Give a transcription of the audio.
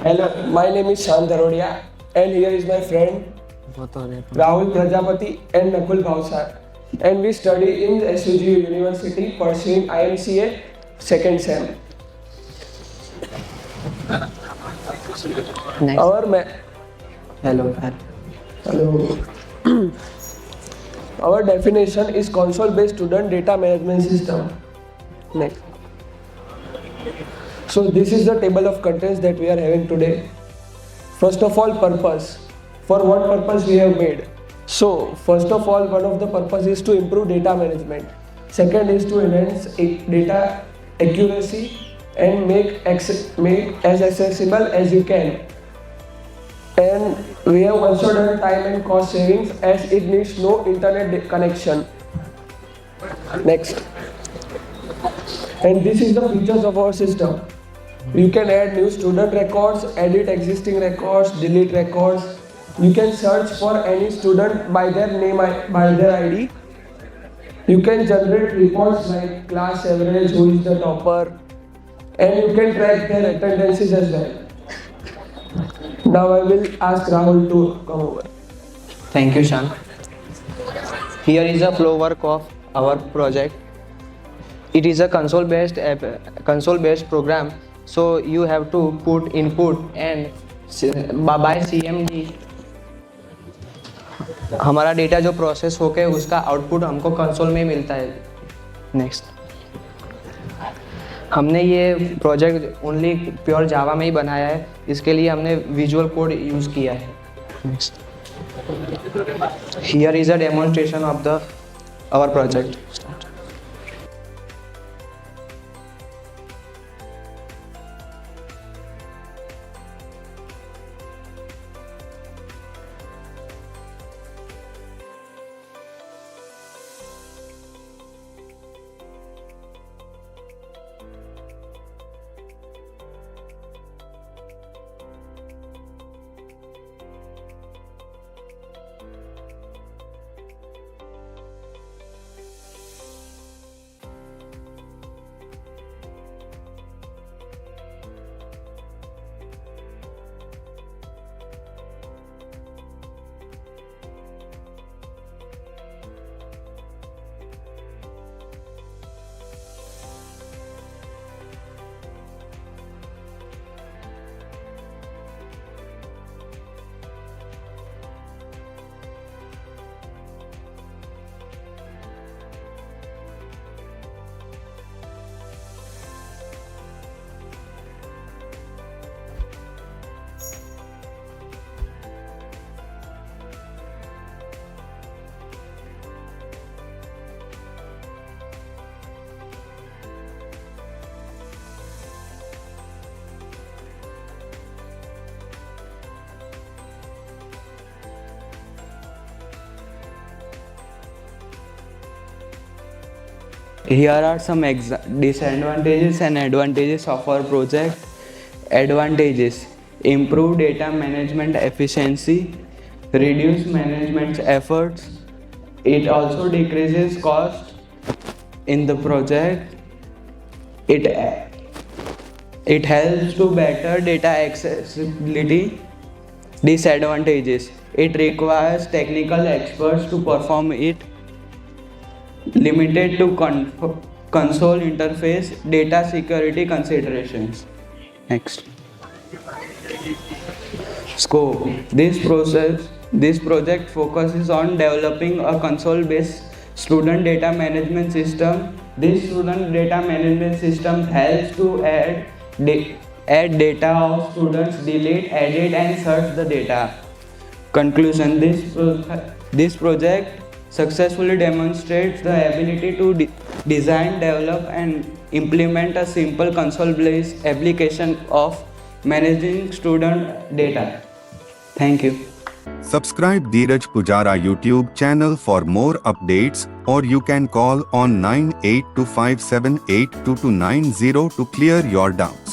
Hello, my name is Shan Darodia, and here is my friend Rahul Prajapati and Nakul Bhausar. And we study in SUG University pursuing IMCA second sem. Next. Hello. Our definition is console-based student data management system. Next. So this is the table of contents that we are having today. First of all, purpose. For what purpose we have made? So first of all, one of the purpose is to improve data management. Second is to enhance data accuracy and make as accessible as you can. And we have also done time and cost savings as it needs no internet connection. Next. And this is the features of our system. You can add new student records, edit existing records, delete records. You can search for any student by their name, by their ID. You can generate reports like class average, who is the topper, and you can track their attendances as well. Now I will ask Rahul to come over. Thank you, Shan. Here is a flow work of our project. It is a console-based program, so you have to put input and by CMD हमारा data जो process होके उसका output हमको console में मिलता है. Next. हमने ये प्रोजेक्ट ओनली प्योर जावा में ही बनाया है, इसके लिए हमने विजुअल कोड यूज़ किया है. Next. Here is a demonstration of the our project. Here are some disadvantages and advantages of our project. Advantages: improve data management efficiency, reduce management efforts. It also decreases cost in the project. It helps to better data accessibility. Disadvantages: it requires technical experts to perform it. Limited to console interface, data security considerations. Next. Scope. This project focuses on developing a console-based student data management system. This student data management system helps to add data of students, delete, edit, and search the data. Conclusion: this project successfully demonstrates the ability to design, develop, and implement a simple console-based application of managing student data. Thank you. Subscribe Dhiraj Poojara YouTube channel for more updates, or you can call on 9825782290 to clear your doubts.